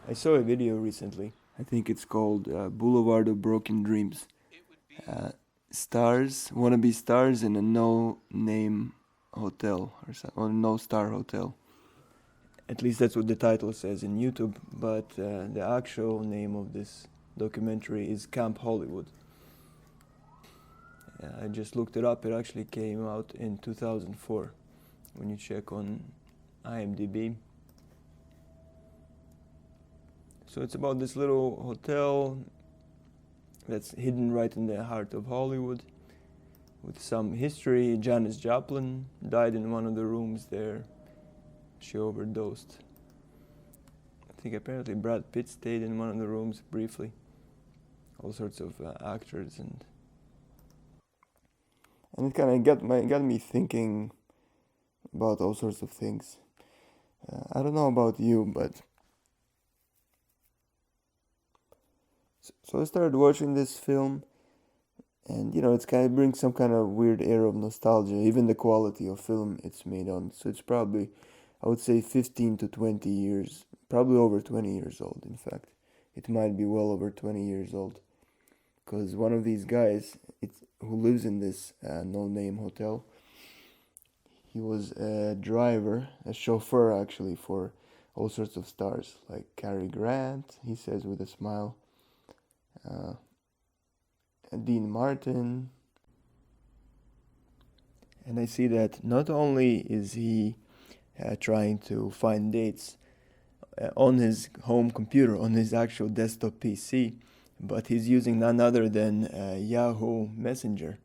I saw a video recently. I think it's called Boulevard of Broken Dreams. Stars, wannabe stars in a no-name hotel or no-star hotel. At least that's what the title says in YouTube, but the actual name of this documentary is Camp Hollywood. I just looked it up. It actually came out in 2004 when you check on IMDb. So it's about this little hotel that's hidden right in the heart of Hollywood with some history. Janis Joplin died in one of the rooms there. She overdosed. I think apparently Brad Pitt stayed in one of the rooms briefly. All sorts of actors and it kind of got me thinking about all sorts of things. I don't know about you, but so I started watching this film, and it's kind of brings some kind of weird air of nostalgia, even the quality of film it's made on. So it's probably, I would say, 15 to 20 years, probably over 20 years old, in fact. It might be well over 20 years old. Because one of these guys who lives in this no-name hotel, he was a driver, a chauffeur actually, for all sorts of stars, like Cary Grant, he says with a smile, Dean Martin. And I see that not only is he trying to find dates on his home computer, on his actual desktop PC, but he's using none other than Yahoo Messenger.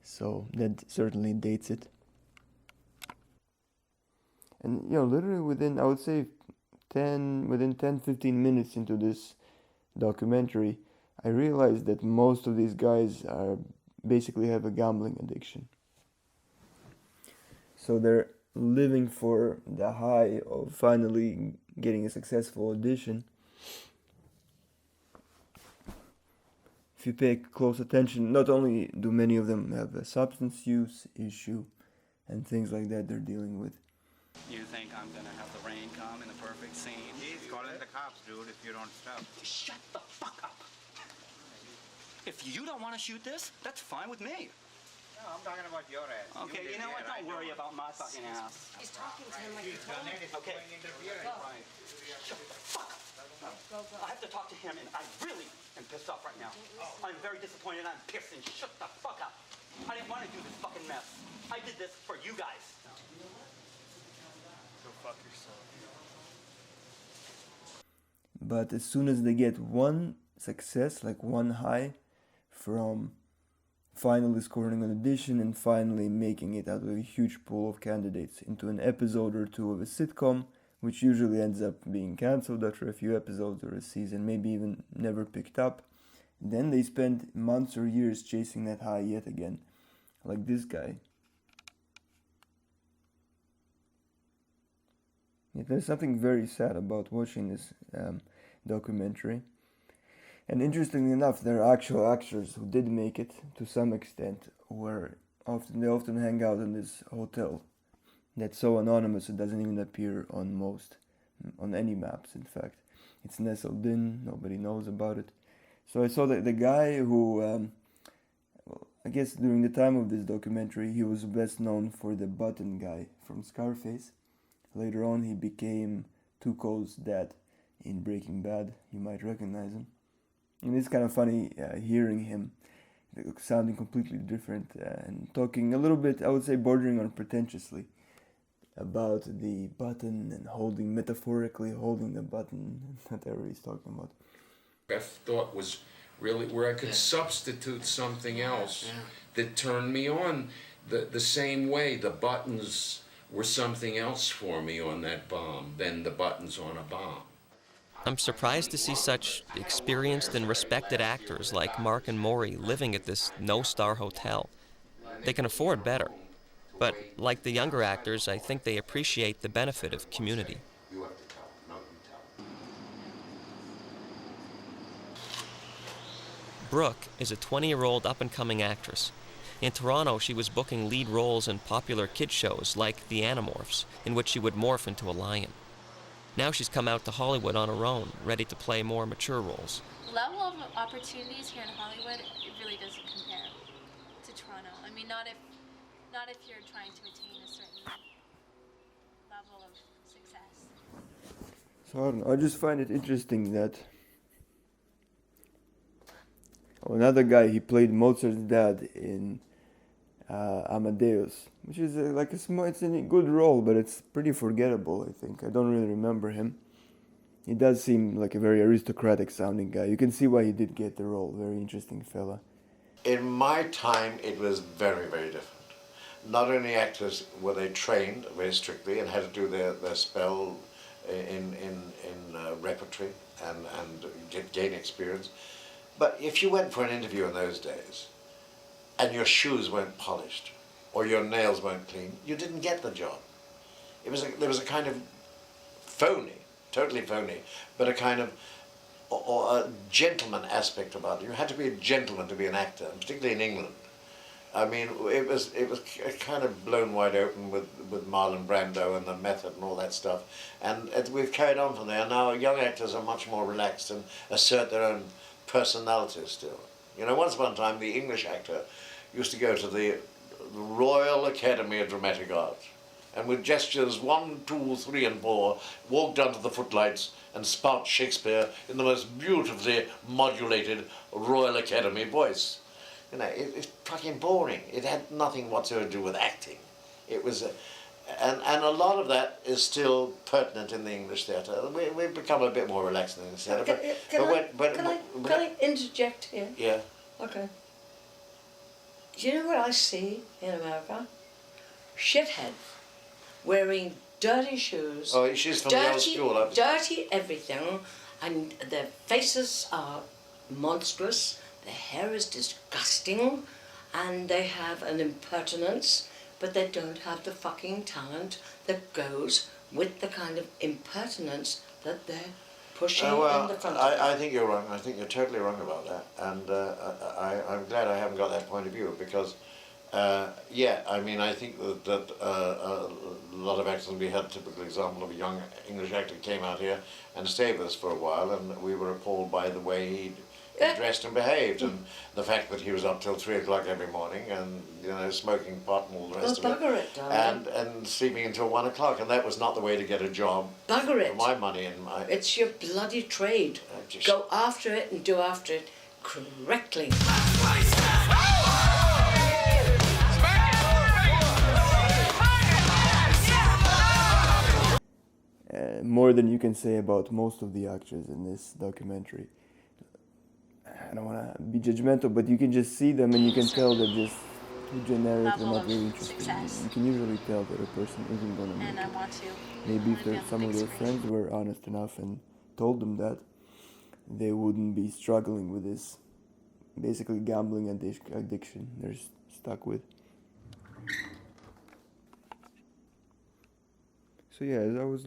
So that certainly dates it. And literally within, I would say, 10-15 minutes into this documentary, I realized that most of these guys basically have a gambling addiction. So they're living for the high of finally getting a successful audition. If you pay close attention, not only do many of them have a substance use issue and things like that they're dealing with. You think I'm gonna have the rain come in the perfect scene? He's calling the cops, dude, if you don't stop. Shut the fuck up. If you don't want to shoot this, that's fine with me. No, I'm talking about your ass. Okay, you know what? Don't worry about my fucking ass. He's talking to him like he's Done it. It's Okay. going interference. Right. Shut the fuck up. I have to talk to him, and I really am pissed off right now. I'm very disappointed. I'm pissed, and shut the fuck up. I didn't want to do this fucking mess. I did this for you guys. Go fuck yourself. But as soon as they get one success, like one high, from finally scoring an audition and finally making it out of a huge pool of candidates into an episode or two of a sitcom, which usually ends up being cancelled after a few episodes or a season, maybe even never picked up, then they spend months or years chasing that high yet again, like this guy. Yet there's something very sad about watching this documentary. And interestingly enough, there are actual actors who did make it to some extent, where they often hang out in this hotel that's so anonymous it doesn't even appear on any maps, in fact. It's nestled in, nobody knows about it. So I saw that the guy who, I guess during the time of this documentary, he was best known for the button guy from Scarface. Later on, he became Tuco's dad in Breaking Bad. You might recognize him. And it's kind of funny hearing him sounding completely different and talking a little bit, I would say, bordering on pretentiously about the button and metaphorically holding the button, whatever he's talking about. I thought was really where I could substitute something else that turned me on the same way the buttons were something else for me on that bomb than the buttons on a bomb. I'm surprised to see such experienced and respected actors like Mark and Maury living at this no-star hotel. They can afford better. But like the younger actors, I think they appreciate the benefit of community. You have to tell. No, you tell. Brooke is a 20-year-old up-and-coming actress. In Toronto, she was booking lead roles in popular kid shows like The Animorphs, in which she would morph into a lion. Now she's come out to Hollywood on her own, ready to play more mature roles. The level of opportunities here in Hollywood, it really doesn't compare to Toronto. I mean, not if you're trying to attain a certain level of success. So I don't know, I just find it interesting that another guy, he played Mozart's dad in Amadeus, which is like it's a good role, but it's pretty forgettable, I think. I don't really remember him. He does seem like a very aristocratic sounding guy. You can see why he did get the role. Very interesting fella. In my time, it was very, very different. Not only actors were they trained very strictly and had to do their spell in repertory and gain experience, but if you went for an interview in those days and your shoes weren't polished or your nails weren't clean, you didn't get the job. There was a kind of phony, totally phony, but a kind of or a gentleman aspect about it. You had to be a gentleman to be an actor, particularly in England. I mean, it was kind of blown wide open with Marlon Brando and the method and all that stuff, and we've carried on from there. Now young actors are much more relaxed and assert their own personalities still. You know, once upon a time, the English actor used to go to the Royal Academy of Dramatic Art, and with gestures 1, 2, 3, and 4, walk down to the footlights and spout Shakespeare in the most beautifully modulated Royal Academy voice. You know, it's fucking boring. It had nothing whatsoever to do with acting. It was, and a lot of that is still pertinent in the English theatre. We've become a bit more relaxed in the English theatre. Can I interject here? Yeah. Okay. Do you know what I see in America? Shitheads wearing dirty shoes. Oh, she's from the old school. Dirty everything, and their faces are monstrous. Their hair is disgusting, and they have an impertinence, but they don't have the fucking talent that goes with the kind of impertinence that they're pushing in the front of them. I think you're wrong. I think you're totally wrong about that, and I'm glad I haven't got that point of view because, yeah, I mean, I think that a lot of actors, we had a typical example of a young English actor who came out here and stayed with us for a while, and we were appalled by the way he dressed and behaved, and the fact that he was up till 3 o'clock every morning, and you know, smoking pot and all the rest of it, and sleeping until 1 o'clock, and that was not the way to get a job. Bugger it! For my money and my. It's your bloody trade. Go after it and do after it correctly. More than you can say about most of the actors in this documentary. I don't want to be judgmental, but you can just see them and you can tell they're just too generic, they're not really interested. You can usually tell that a person isn't going to make it. Maybe if some of their friends were honest enough and told them that, they wouldn't be struggling with this basically gambling addiction they're stuck with. So yeah, as I was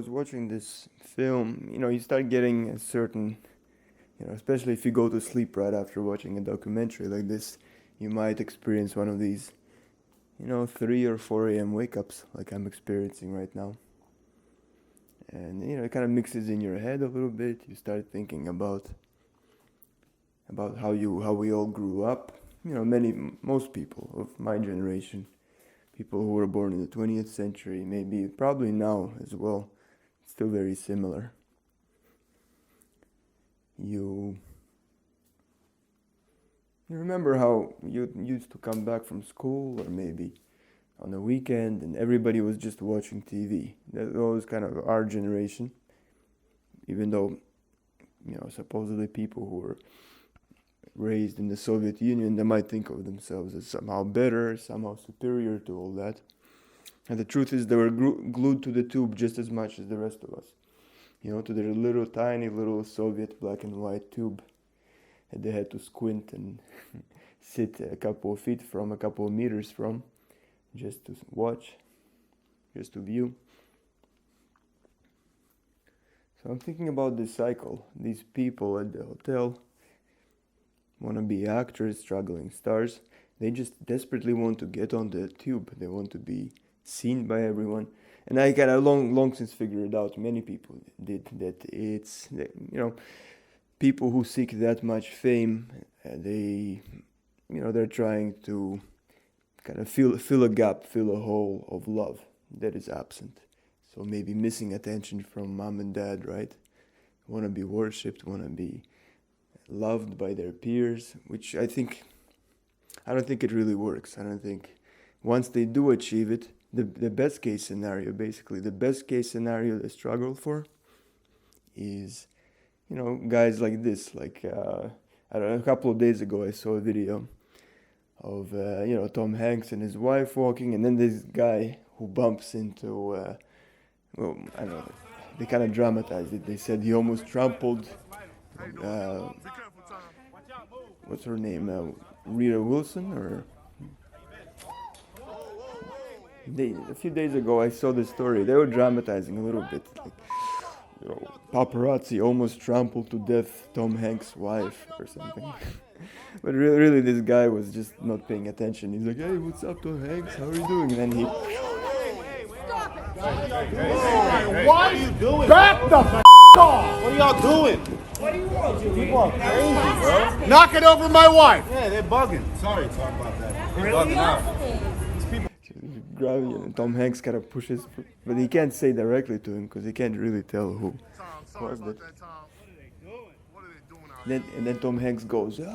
watching this film, you know, you start getting a certain, you know, especially if you go to sleep right after watching a documentary like this, you might experience one of these, you know, 3 or 4 a.m. wake-ups like I'm experiencing right now. And, you know, it kind of mixes in your head a little bit. You start thinking about how we all grew up. You know, most people of my generation, people who were born in the 20th century, probably now as well, still very similar. You remember how you used to come back from school or maybe on a weekend and everybody was just watching TV. That was kind of our generation, even though, you know, supposedly people who were raised in the Soviet Union, they might think of themselves as somehow better, somehow superior to all that. And the truth is they were glued to the tube just as much as the rest of us. You know, to their little tiny little Soviet black and white tube that they had to squint and sit a couple of meters from, just to watch, just to view. So I'm thinking about this cycle. These people at the hotel, wannabe actors, struggling stars, they just desperately want to get on the tube. They want to be seen by everyone. and I kind of long since figured it out. Many people did that. It's people who seek that much fame, they're trying to kind of fill a gap, fill a hole of love that is absent. So maybe missing attention from mom and dad, right? Want to be worshipped, want to be loved by their peers, which I don't think it really works. I don't think once they do achieve it, the best case scenario, basically, the best case scenario they struggle for is, guys like this. Like, I don't know, a couple of days ago, I saw a video of, Tom Hanks and his wife walking, and then this guy who bumps into, I don't know, they kind of dramatized it. They said he almost trampled, what's her name, Rita Wilson, or... A few days ago, I saw this story. They were dramatizing a little bit. Like, paparazzi almost trampled to death Tom Hanks' wife or something. But really, this guy was just not paying attention. He's like, "Hey, what's up, Tom Hanks? How are you doing?" And then he... What are you doing? Back the f*** off! What are y'all doing? What do you want? People are crazy, bro. Knock it over my wife. Yeah, they're bugging. Sorry to talk about that. They're bugging out. Grabbing and Tom Hanks kind of pushes, but he can't say directly to him because he can't really tell who was it. Then Tom Hanks goes, you. What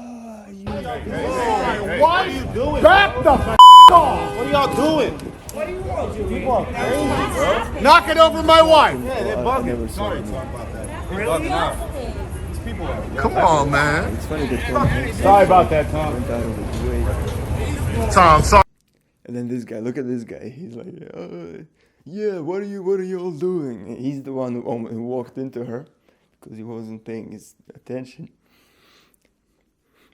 are you doing? Back the f*** off! What are y'all doing? What do you want? People are crazy, bro. Knock it over my wife. Yeah, they're bugging. Sorry to talk about that. They're bugging out. Come on, man. It's funny that Tom Hanks... Sorry about that, Tom. Went out of his way. Tom, sorry. And then this guy, look at this guy. He's like, yeah, what are you all doing? And he's the one who walked into her because he wasn't paying his attention.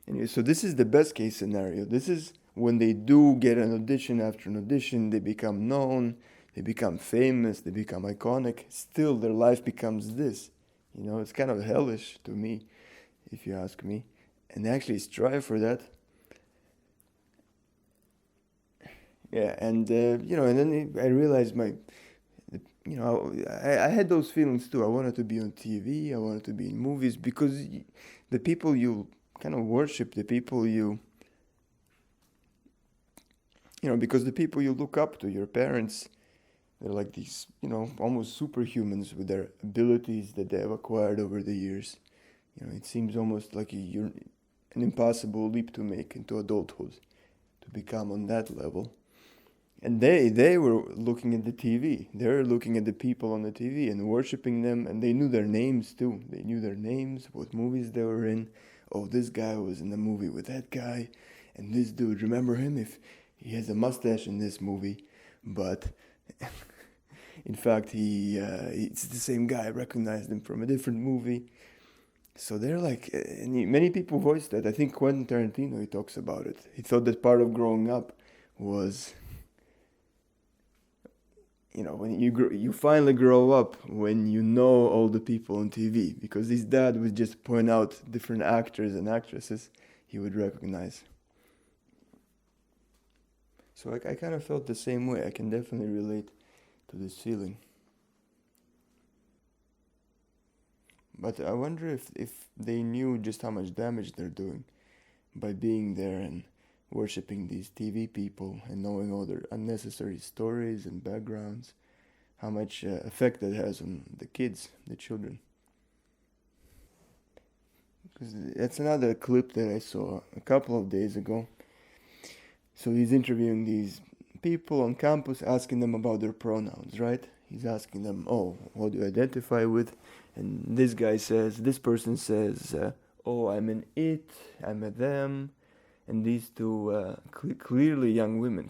Anyway, so this is the best case scenario. This is when they do get an audition after an audition, they become known, they become famous, they become iconic. Still, their life becomes this. It's kind of hellish to me, if you ask me. And they actually strive for that. Yeah, and and then I realized I had those feelings too. I wanted to be on TV, I wanted to be in movies, because the people you kind of worship, the people because the people you look up to, your parents, they're like these, almost superhumans with their abilities that they have acquired over the years. It seems almost like an impossible leap to make into adulthood, to become on that level. And they were looking at the TV. They were looking at the people on the TV and worshiping them. And they knew their names too. They knew their names, what movies they were in. Oh, this guy was in the movie with that guy. And this dude, remember him? If he has a mustache in this movie. But in fact, it's the same guy. I recognized him from a different movie. So they're like, and many people voiced that. I think Quentin Tarantino, he talks about it. He thought that part of growing up was... when you finally grow up, when you know all the people on TV, because his dad would just point out different actors and actresses he would recognize. So I kind of felt the same way. I can definitely relate to this feeling. But I wonder if they knew just how much damage they're doing by being there and worshipping these TV people and knowing all their unnecessary stories and backgrounds, how much effect that has on the kids, the children. Because that's another clip that I saw a couple of days ago. So he's interviewing these people on campus, asking them about their pronouns, right? He's asking them, what do you identify with? And this person says, I'm an it, I'm a them. And these two clearly young women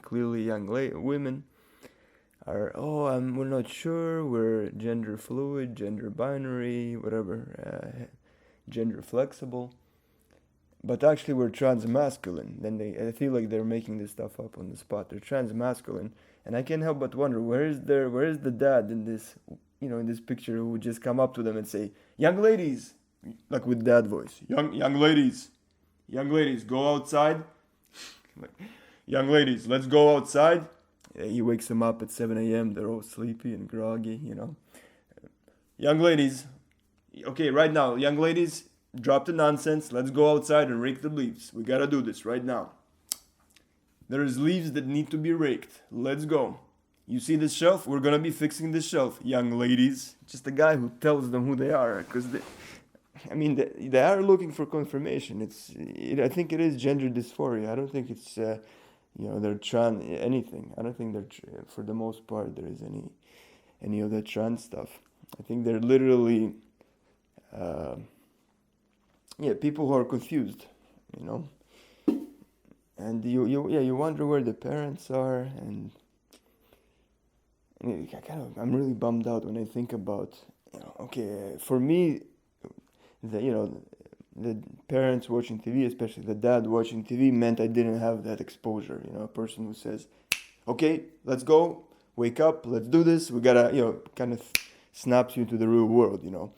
are, we're not sure, we're gender fluid, gender binary, whatever, gender flexible. But actually we're transmasculine. Then I feel like they're making this stuff up on the spot. They're transmasculine. And I can't help but wonder, where is the dad in this, in this picture, who would just come up to them and say, young ladies, like with dad voice, young ladies, go outside. Young ladies, let's go outside. He wakes them up at 7 a.m. They're all sleepy and groggy, you know. Young ladies, okay, right now, young ladies, drop the nonsense. Let's go outside and rake the leaves. We gotta do this right now. There's leaves that need to be raked. Let's go. You see this shelf? We're gonna be fixing this shelf, young ladies. Just a guy who tells them who they are, because they are looking for confirmation. I think it is gender dysphoria. I don't think it's they're trans anything. I don't think for the most part there is any of that trans stuff. I think they're literally people who are confused, you know. And you wonder where the parents are, and I'm really bummed out when I think about, for me, the parents watching TV, especially the dad watching TV, meant I didn't have that exposure. You know, a person who says, okay, let's go, wake up, let's do this. We gotta, kind of snaps you into the real world, you know.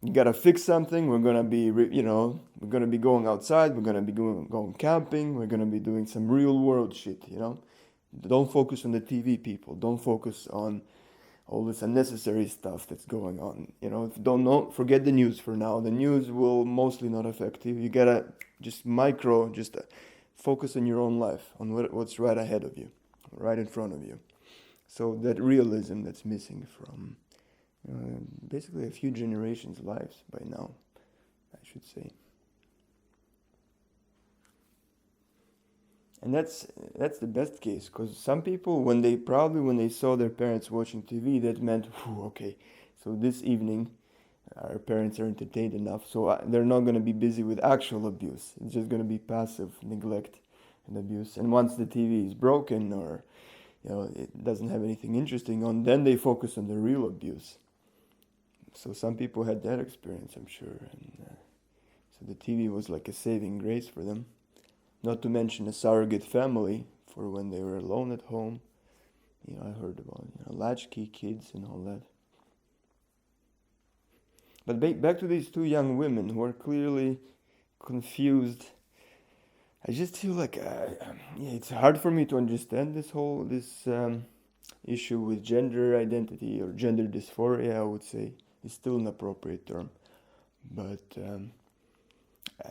You gotta fix something. We're gonna be, we're gonna be going outside. We're gonna be going camping. We're gonna be doing some real world shit, you know. Don't focus on the TV, people. Don't focus on all this unnecessary stuff that's going on. You know, if you don't know, forget the news for now. The news will mostly not affect you. You gotta just focus on your own life, on what's right ahead of you, right in front of you. So that realism that's missing from basically a few generations' lives by now, I should say. And that's the best case, because some people, when they saw their parents watching TV, that meant, okay, so this evening our parents are entertained enough, so they're not going to be busy with actual abuse. It's just going to be passive neglect and abuse. And once the TV is broken, or it doesn't have anything interesting on, then they focus on the real abuse. So some people had that experience, I'm sure, and so the TV was like a saving grace for them. Not to mention a surrogate family for when they were alone at home. I heard about latchkey kids and all that. But back to these two young women who are clearly confused. I just feel like it's hard for me to understand this issue with gender identity, or gender dysphoria, I would say. It's still an appropriate term, but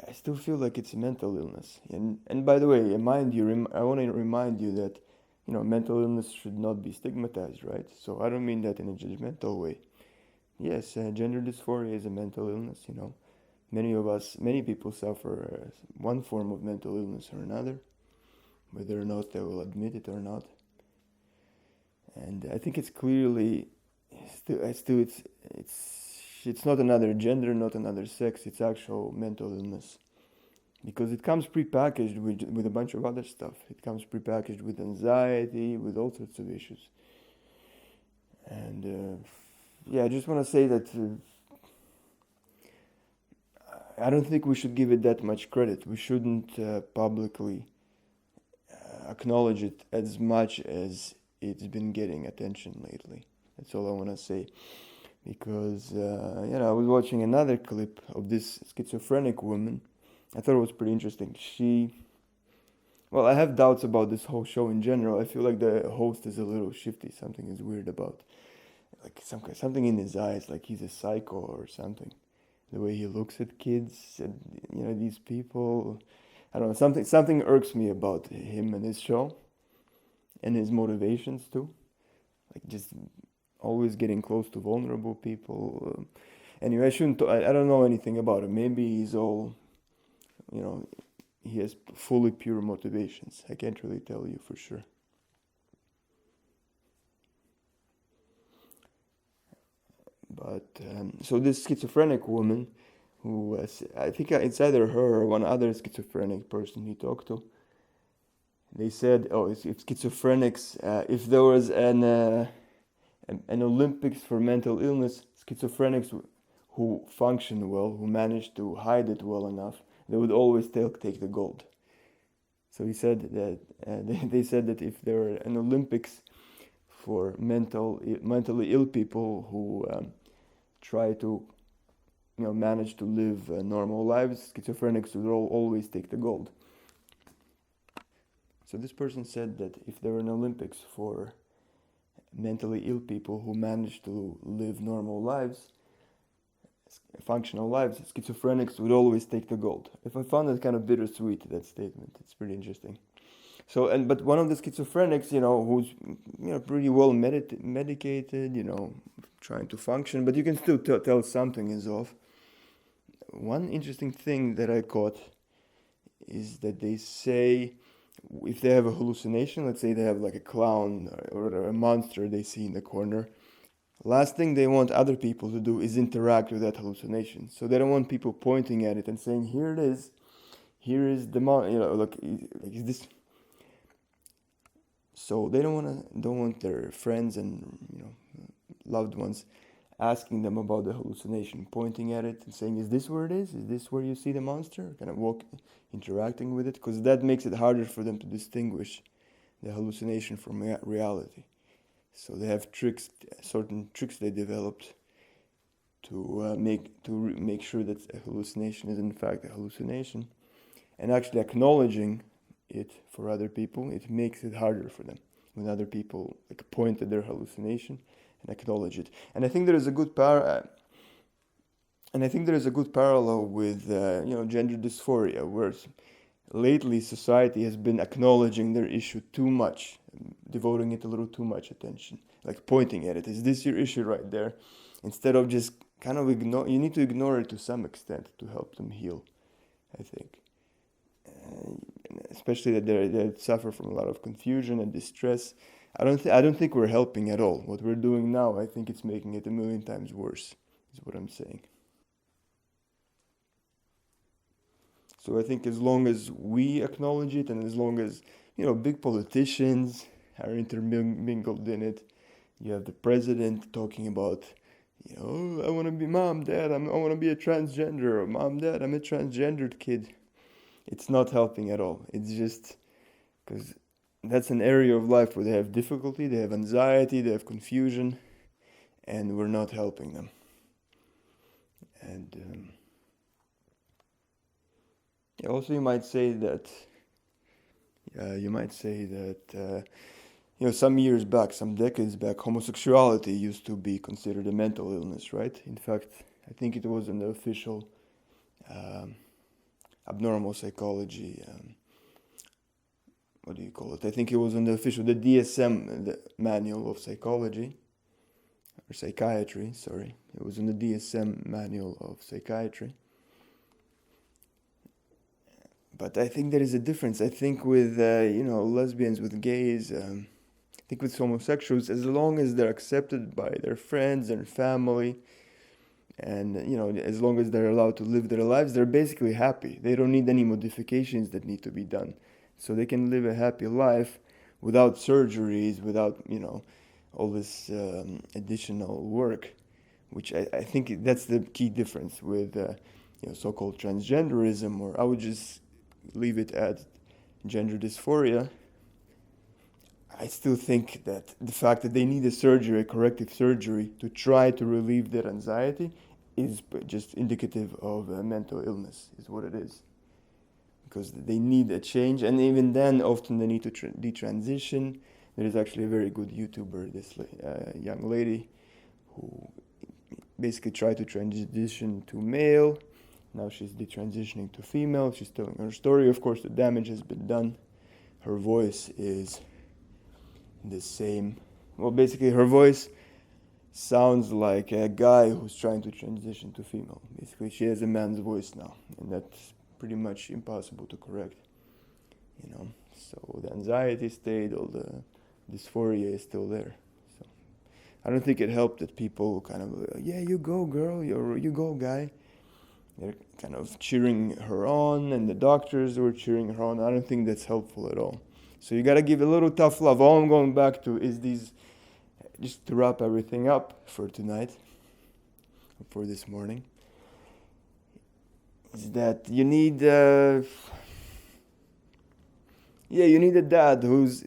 I still feel like it's a mental illness. And by the way, I want to remind you that mental illness should not be stigmatized, right? So I don't mean that in a judgmental way. Yes, gender dysphoria is a mental illness. Many people suffer one form of mental illness or another, whether or not they will admit it or not. And I think it's clearly it's not another gender, not another sex. It's actual mental illness, because it comes prepackaged with a bunch of other stuff. It comes prepackaged with anxiety, with all sorts of issues. And I just want to say that I don't think we should give it that much credit. We shouldn't publicly acknowledge it as much as it's been getting attention lately. That's all I want to say. Because, I was watching another clip of this schizophrenic woman. I thought it was pretty interesting. I have doubts about this whole show in general. I feel like the host is a little shifty. Something is weird about, like something in his eyes, like he's a psycho or something. The way he looks at kids and, these people. I don't know, something irks me about him and his show. And his motivations too. Like just always getting close to vulnerable people. Anyway, I don't know anything about him. Maybe he's all, he has fully pure motivations. I can't really tell you for sure. But, so this schizophrenic woman, who I think it's either her or one other schizophrenic person he talked to, they said, if schizophrenics, if there was an Olympics for mental illness, schizophrenics who function well, who manage to hide it well enough, they would always take the gold. So he said that they said that if there were an Olympics for mentally ill people who try to manage to live normal lives, schizophrenics would always take the gold. So this person said that if there were an Olympics for mentally ill people who managed to live normal lives, functional lives, schizophrenics would always take the gold. If I found that kind of bittersweet, that statement, it's pretty interesting. So, but one of the schizophrenics, who's pretty well medicated, trying to function, but you can still tell something is off. One interesting thing that I caught is that they say if they have a hallucination, let's say they have like a clown or a monster they see in the corner, last thing they want other people to do is interact with that hallucination. So they don't want people pointing at it and saying, "Here it is. Here is the look, is this." So they don't want their friends and loved ones asking them about the hallucination, pointing at it and saying, "Is this where it is? Is this where you see the monster?" Kind of interacting with it, because that makes it harder for them to distinguish the hallucination from reality. So they have certain tricks they developed to make sure that a hallucination is in fact a hallucination, and actually acknowledging it for other people, it makes it harder for them when other people point at their hallucination and acknowledge it. And I think there is a good parallel with gender dysphoria, where lately society has been acknowledging their issue too much, devoting it a little too much attention, like pointing at it. Is this your issue right there? Instead of just kind of you need to ignore it to some extent to help them heal, I think. Especially that they suffer from a lot of confusion and distress. I don't think we're helping at all. What we're doing now, I think it's making it a million times worse, is what I'm saying. So I think as long as we acknowledge it, and as long as big politicians are intermingled in it, you have the president talking about, I want to be mom, dad, I want to be a transgender, or mom, dad, I'm a transgendered kid. It's not helping at all. It's just because that's an area of life where they have difficulty, they have anxiety, they have confusion, and we're not helping them. And also you might say that some years back, some decades back, homosexuality used to be considered a mental illness, right? In fact, I think it was in the official abnormal psychology, what do you call it? I think it was in the DSM, the manual of psychology, or psychiatry, sorry. It was in the DSM manual of psychiatry. But I think there is a difference. I think with, lesbians, with gays, I think with homosexuals, as long as they're accepted by their friends and family, and, as long as they're allowed to live their lives, they're basically happy. They don't need any modifications that need to be done. So they can live a happy life without surgeries, without, all this additional work, which I think that's the key difference with, so-called transgenderism, or I would just leave it at gender dysphoria. I still think that the fact that they need a surgery, a corrective surgery, to try to relieve their anxiety is just indicative of a mental illness, is what it is. Because they need a change, and even then, often they need to detransition. There is actually a very good YouTuber, this young lady, who basically tried to transition to male. Now she's detransitioning to female. She's telling her story. Of course, the damage has been done. Her voice is the same. Well, basically, her voice sounds like a guy who's trying to transition to female. Basically, she has a man's voice now, and that's pretty much impossible to correct. So the anxiety stayed, all the dysphoria is still there. So I don't think it helped that people kind of, yeah, you go, girl, you go, guy. They're kind of cheering her on, and the doctors were cheering her on. I don't think that's helpful at all. So you gotta give a little tough love. All I'm going back to is these, just to wrap everything up for tonight, for this morning, is that you need, you need a dad who's,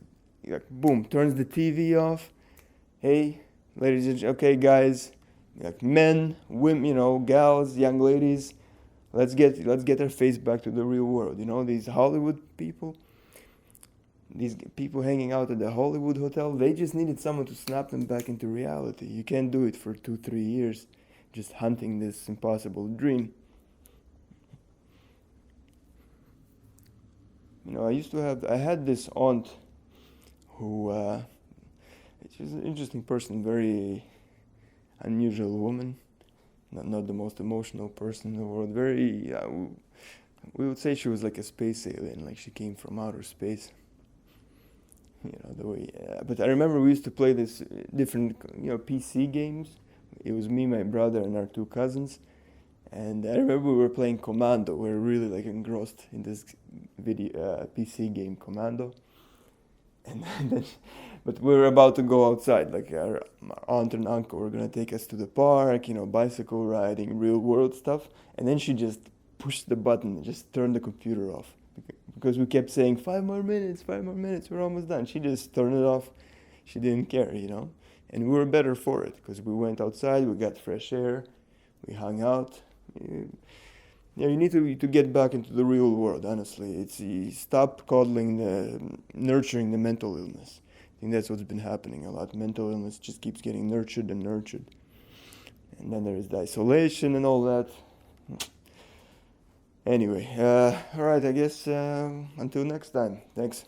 like, boom, turns the TV off. Hey, ladies and okay, guys, like men, women, gals, young ladies, let's get our face back to the real world. These Hollywood people, these people hanging out at the Hollywood Hotel, they just needed someone to snap them back into reality. You can't do it for 2-3 years, just hunting this impossible dream. You know, I had this aunt who, she's an interesting person, very unusual woman, not the most emotional person in the world, very, we would say she was like a space alien, like she came from outer space. You know, the way, but I remember we used to play this different, PC games. It was me, my brother, and our 2 cousins. And I remember we were playing Commando. We were really like engrossed in this PC game, Commando. And then, but we were about to go outside. Like our aunt and uncle were gonna take us to the park, bicycle riding, real world stuff. And then she just pushed the button and just turned the computer off. Because we kept saying 5 more minutes, we're almost done. She just turned it off. She didn't care, And we were better for it because we went outside, we got fresh air, we hung out. You need to get back into the real world, honestly. You stop nurturing the mental illness. I think that's what's been happening a lot. Mental illness just keeps getting nurtured and nurtured. And then there's the isolation and all that. Anyway, all right, I guess until next time. Thanks.